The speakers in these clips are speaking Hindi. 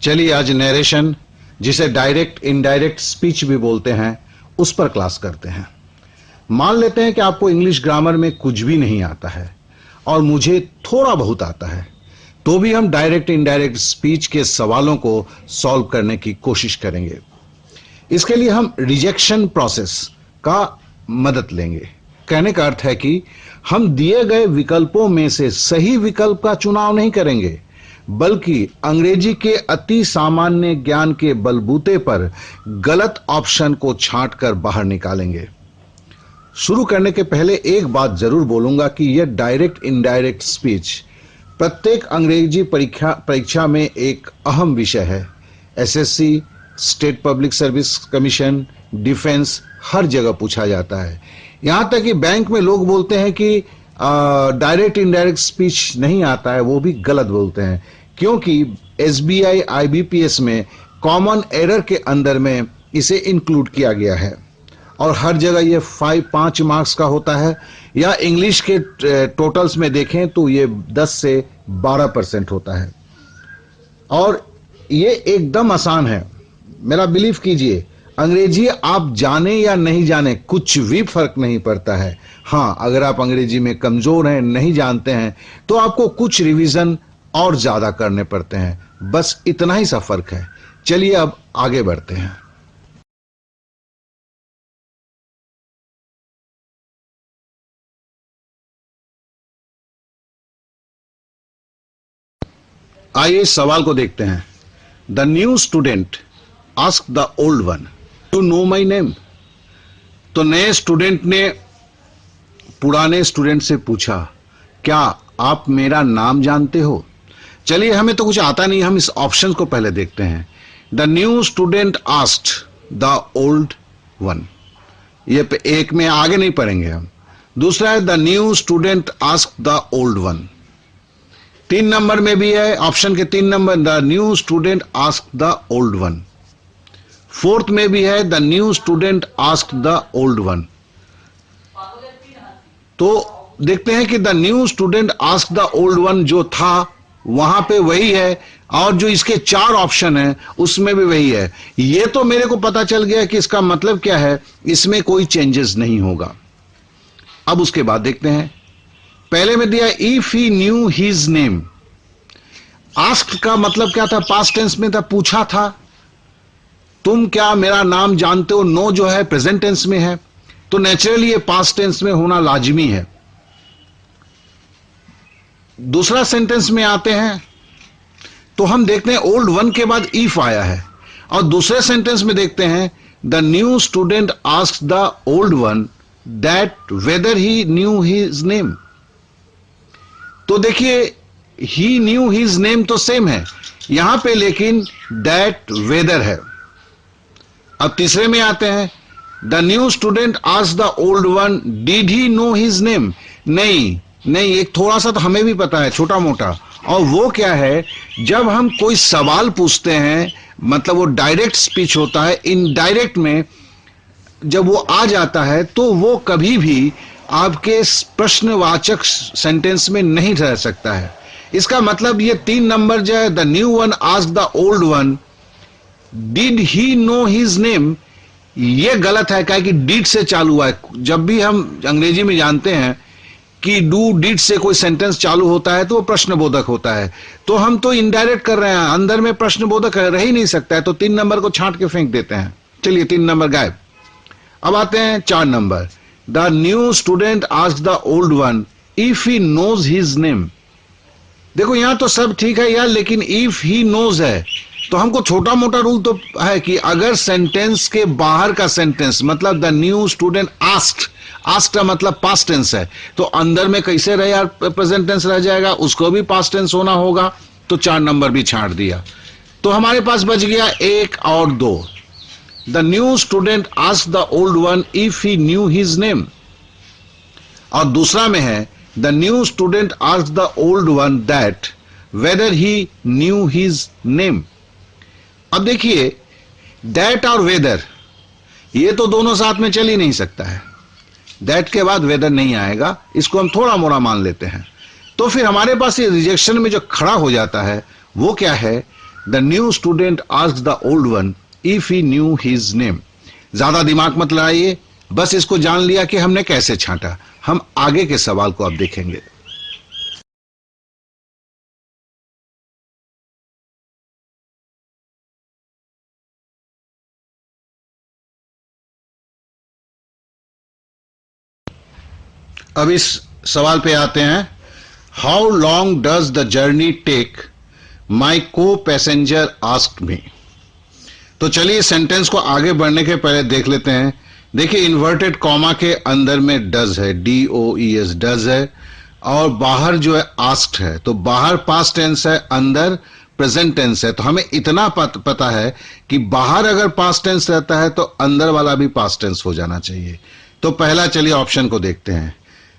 चलिए आज नरेशन, जिसे डायरेक्ट इनडायरेक्ट स्पीच भी बोलते हैं, उस पर क्लास करते हैं। मान लेते हैं कि आपको इंग्लिश ग्रामर में कुछ भी नहीं आता है और मुझे थोड़ा बहुत आता है, तो भी हम डायरेक्ट इनडायरेक्ट स्पीच के सवालों को सॉल्व करने की कोशिश करेंगे। इसके लिए हम रिजेक्शन प्रोसेस का मदद लेंगे। कहने का अर्थ है कि हम दिए गए विकल्पों में से सही विकल्प का चुनाव नहीं करेंगे, बल्कि अंग्रेजी के अति सामान्य ज्ञान के बलबूते पर गलत ऑप्शन को छांटकर बाहर निकालेंगे। शुरू करने के पहले एक बात जरूर बोलूंगा कि यह डायरेक्ट इनडायरेक्ट स्पीच प्रत्येक अंग्रेजी परीक्षा में एक अहम विषय है। SSC, state public service commission, defence, हर जगह पूछा जाता है। यहां तक कि बैंक में लोग बोलते हैं कि डायरेक्ट इनडायरेक्ट स्पीच नहीं आता है, वो भी गलत बोलते हैं, क्योंकि एसबीआई आईबीपीएस में कॉमन एरर के अंदर में इसे इंक्लूड किया गया है और हर जगह ये 5 मार्क्स का होता है, या इंग्लिश के टोटल्स में देखें तो ये 10 से 12% होता है। और ये एकदम आसान है, मेरा बिलीव कीजिए। अंग्रेजी आप जाने या नहीं जाने कुछ भी फर्क नहीं पड़ता है। हाँ, अगर आप अंग्रेजी में कमजोर हैं, नहीं जानते हैं, तो आपको कुछ रिवीजन और ज्यादा करने पड़ते हैं, बस इतना ही सा फर्क है। चलिए अब आगे बढ़ते हैं। आइए सवाल को देखते हैं। The new student ask the old one, you know my name. तो नए स्टूडेंट ने पुराने स्टूडेंट से पूछा, क्या आप मेरा नाम जानते हो? चलिए, हमें तो कुछ आता नहीं, हम इस ऑप्शन को पहले देखते हैं। The new student asked the old one, ये एक में आगे नहीं पढ़ेंगे हम। दूसरा है the new student asked the old one. 3 number में भी है, ऑप्शन के 3 number, the new student asked the old one. 4th में भी है, the new student asked the old one. तो देखते हैं कि the new student asked the old one जो था वहां पे वही है, और जो इसके 4 ऑप्शन है उसमें भी वही है। ये तो मेरे को पता चल गया कि इसका मतलब क्या है, इसमें कोई चेंजेस नहीं होगा। अब उसके बाद देखते हैं। पहले में दिया if he new his name. Asked का मतलब क्या था? पास्ट टेंस में था, पूछा था, तुम क्या मेरा नाम जानते हो। नो जो है प्रेजेंट टेंस में है, तो नेचुरली ये पास्ट टेंस में होना लाजमी है। दूसरा सेंटेंस में आते हैं तो हम देखते हैं ओल्ड वन के बाद इफ आया है, और दूसरे सेंटेंस में देखते हैं the new student asked the old one that whether he new his name. तो देखिए, ही न्यू हिज नेम तो सेम है यहां पे, लेकिन दैट वेदर है। अब तीसरे में आते हैं, the new student asked the old one did he know his name. नहीं, एक थोड़ा सा तो हमें भी पता है, छोटा मोटा, और वो क्या है, जब हम कोई सवाल पूछते हैं, मतलब वो डायरेक्ट स्पीच होता है। इनडायरेक्ट में जब वो आ जाता है तो वो कभी भी आपके प्रश्नवाचक सेंटेंस में नहीं रह सकता है। इसका मतलब ये 3 नंबर जो है, the new one asked the old one did he know his name, ये गलत है। क्या कि डिड से चालू हुआ है। जब भी हम अंग्रेजी में जानते हैं कि डू डिड से कोई सेंटेंस चालू होता है तो वो प्रश्नबोधक होता है, तो हम तो इनडायरेक्ट कर रहे हैं, अंदर में प्रश्नबोधक रह ही नहीं सकता है, तो 3 नंबर को छांट के फेंक देते हैं। चलिए, 3 नंबर गायब। अब आते हैं 4 number, the new student asked the old one if he knows his name. देखो, यहां तो सब ठीक है यार, लेकिन इफ ही नोज है तो हमको छोटा मोटा रूल तो है कि अगर सेंटेंस के बाहर का सेंटेंस, मतलब the new student asked, asked का मतलब पास्ट टेंस है, तो अंदर में कैसे रहे यार, प्रेजेंट टेंस रह जाएगा, उसको भी पास्ट टेंस होना होगा, तो 4 नंबर भी छांट दिया। तो हमारे पास बच गया 1 और 2। The new student asked the old one if he new his name, और दूसरा में है the new student asked the old one that whether he new his name. अब देखिए, दैट और वेदर ये तो दोनों साथ में चल ही नहीं सकता है, दैट के बाद वेदर नहीं आएगा, इसको हम थोड़ा मोड़ा मान लेते हैं। तो फिर हमारे पास ये रिजेक्शन में जो खड़ा हो जाता है वो क्या है, the new student asked the old one if he new his name. ज्यादा दिमाग मत लगाइए, बस इसको जान लिया कि हमने कैसे छांटा। हम आगे के सवाल को अब देखेंगे। अब इस सवाल पे आते हैं। How long does the journey take, my co passenger asked मी। तो चलिए सेंटेंस को आगे बढ़ने के पहले देख लेते हैं। देखिए इन्वर्टेड कॉमा के अंदर में डज है, DOES डज है, और बाहर जो है आस्क्ड है। तो बाहर पास्ट टेंस है, अंदर प्रेजेंट टेंस है। तो हमें इतना पता है कि बाहर अगर पास्ट टेंस रहता है तो अंदर वाला भी पास्ट टेंस हो जाना चाहिए। तो पहला चलिए ऑप्शन को देखते हैं।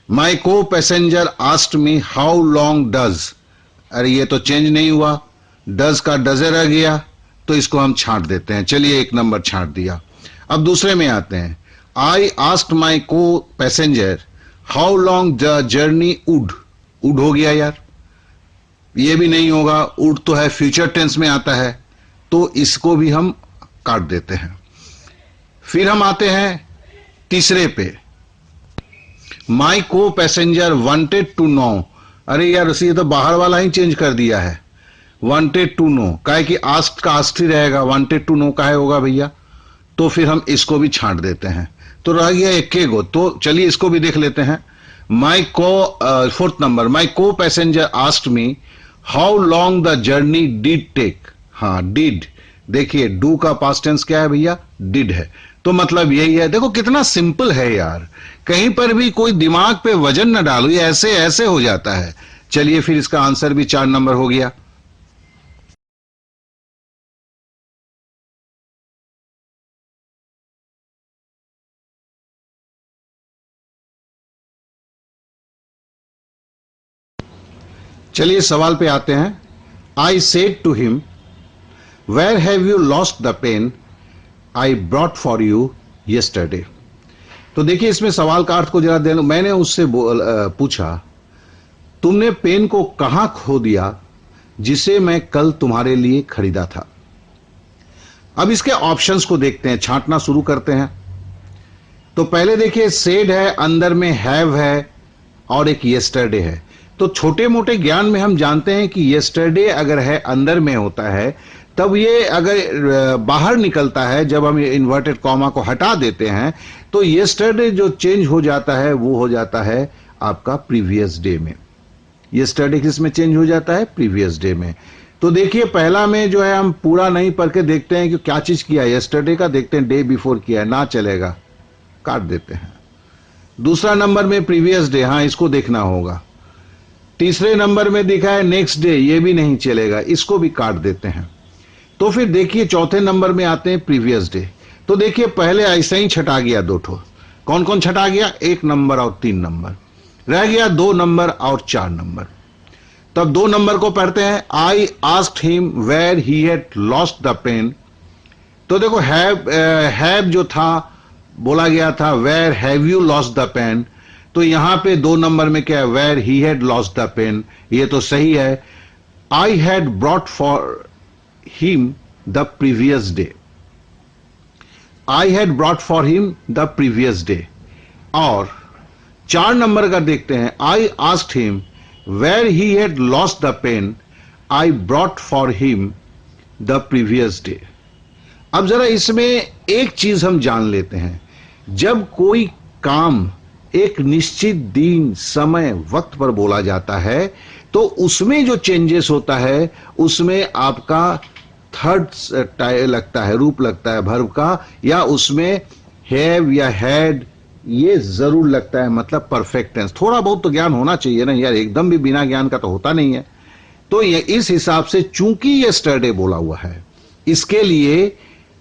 माई co passenger asked me how long does, अरे ये तो चेंज नहीं हुआ, डज का डजे रह गया, तो इसको हम छांट देते हैं। चलिए एक नंबर छांट दिया। अब दूसरे में आते हैं। I asked my co passenger how long the journey would, would हो गया यार, ये भी नहीं होगा, वुड तो है फ्यूचर टेंस में आता है, तो इसको भी हम काट देते हैं। फिर हम आते हैं तीसरे पे। माई co passenger wanted to know, अरे यार ये तो बाहर वाला ही चेंज कर दिया है, वांटेड टू नो, काहे कि आस्क्ड का आस्क्ड ही रहेगा, वांटेड टू नो काहे होगा भैया, तो फिर हम इसको भी छांट देते हैं। तो रह गया इक्के गो। तो चलिए इसको भी देख लेते हैं। माई को fourth number, my co passenger asked me how long the journey did take. हाँ डिड, देखिए डू का पास्ट टेंस क्या है भैया, डिड है, तो मतलब यही है। देखो कितना सिंपल है यार, कहीं पर भी कोई दिमाग पे वजन न डालो, ये ऐसे ऐसे हो जाता है। चलिए फिर इसका आंसर भी 4 नंबर हो गया। चलिए सवाल पे आते हैं। I said to him where have you lost the pen I brought for you yesterday. तो देखिए इसमें सवाल का अर्थ को जरा दे लो। मैंने उससे पूछा तुमने पेन को कहां खो दिया जिसे मैं कल तुम्हारे लिए खरीदा था। अब इसके ऑप्शंस को देखते हैं, छांटना शुरू करते हैं। तो पहले देखिए सेड है, अंदर में हैव है और एक यस्टरडे है। तो छोटे मोटे ज्ञान में हम जानते हैं कि यस्टरडे अगर है अंदर में होता है, तब ये अगर बाहर निकलता है, जब हम इन्वर्टेड कॉमा को हटा देते हैं, तो यस्टरडे जो चेंज हो जाता है वो हो जाता है आपका प्रीवियस डे में। यस्टरडे किस में चेंज हो जाता है, प्रीवियस डे में। तो देखिए पहला में जो है हम पूरा नहीं पढ़ के देखते हैं कि क्या चीज किया, यस्टरडे का देखते हैं, डे बिफोर किया है, ना चलेगा, काट देते हैं। दूसरा नंबर में प्रीवियस डे, हाँ इसको देखना होगा। तीसरे नंबर में दिखा है नेक्स्ट डे, ये भी नहीं चलेगा, इसको भी काट देते हैं। तो फिर देखिए चौथे नंबर में आते हैं प्रीवियस डे। तो देखिए पहले ऐसा ही छटा गया 2 ठो। कौन कौन छटा गया, 1 नंबर और 3 नंबर, रह गया 2 नंबर और 4 नंबर। तब 2 नंबर को पढ़ते हैं। I asked him where he had lost the pen. तो देखो हैव जो था बोला गया था where have you lost the pen, तो यहां पे 2 नंबर में क्या है, where he had lost the pen, ये तो सही है। I had brought for him the previous day, I had brought for him the previous day. और 4 नंबर का देखते हैं। I asked him where he had lost the pen I brought for him the previous day. अब जरा इसमें एक चीज हम जान लेते हैं, जब कोई काम एक निश्चित दिन समय वक्त पर बोला जाता है तो उसमें जो चेंजेस होता है उसमें आपका थर्ड लगता है, रूप लगता है वर्ब का, या उसमें हैव या हैड ये जरूर लगता है, मतलब परफेक्ट टेंस। थोड़ा बहुत तो ज्ञान होना चाहिए ना यार, एकदम भी बिना ज्ञान का तो होता नहीं है। तो ये इस हिसाब से चूंकि यस्टरडे बोला हुआ है, इसके लिए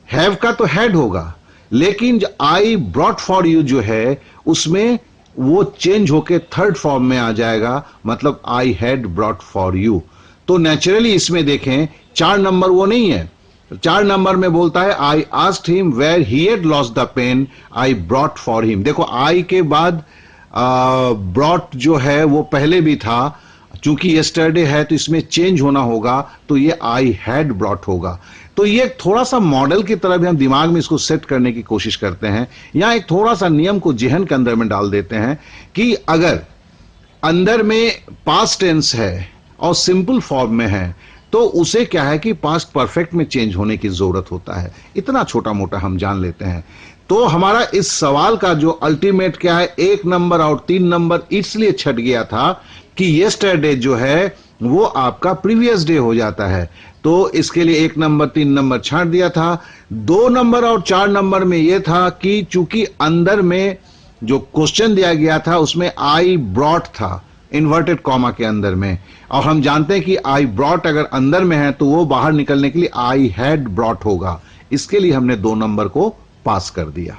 हैव का तो हैड होगा, लेकिन आई ब्रॉट फॉर यू जो है उसमें वो चेंज होके थर्ड फॉर्म में आ जाएगा, मतलब आई हैड ब्रॉट फॉर यू। तो नेचुरली इसमें देखें 4 नंबर वो नहीं है। 4 नंबर में बोलता है I asked him where he had lost the pen I brought for him. देखो आई के बाद ब्रॉट जो है वो पहले भी था, चूंकि यस्टरडे है तो इसमें चेंज होना होगा, तो ये आई हैड ब्रॉट होगा। तो ये थोड़ा सा मॉडल की तरह भी हम दिमाग में इसको सेट करने की कोशिश करते हैं, या एक थोड़ा सा नियम को जेहन के अंदर में डाल देते हैं कि अगर अंदर में पास्ट टेंस है और सिंपल फॉर्म में है तो उसे क्या है कि पास्ट परफेक्ट में चेंज होने की जरूरत होता है। इतना छोटा मोटा हम जान लेते हैं। तो हमारा इस सवाल का जो अल्टीमेट क्या है, 1 नंबर और 3 नंबर इसलिए छट गया था कि यस्टरडे जो है वो आपका प्रीवियस डे हो जाता है, तो इसके लिए 1 नंबर 3 नंबर छांट दिया था। 2 नंबर और 4 नंबर में यह था कि चूंकि अंदर में जो क्वेश्चन दिया गया था उसमें आई ब्रॉट था इन्वर्टेड कॉमा के अंदर में, और हम जानते हैं कि आई ब्रॉट अगर अंदर में है तो वो बाहर निकलने के लिए आई हैड ब्रॉट होगा। इसके लिए हमने 2 नंबर को पास कर दिया।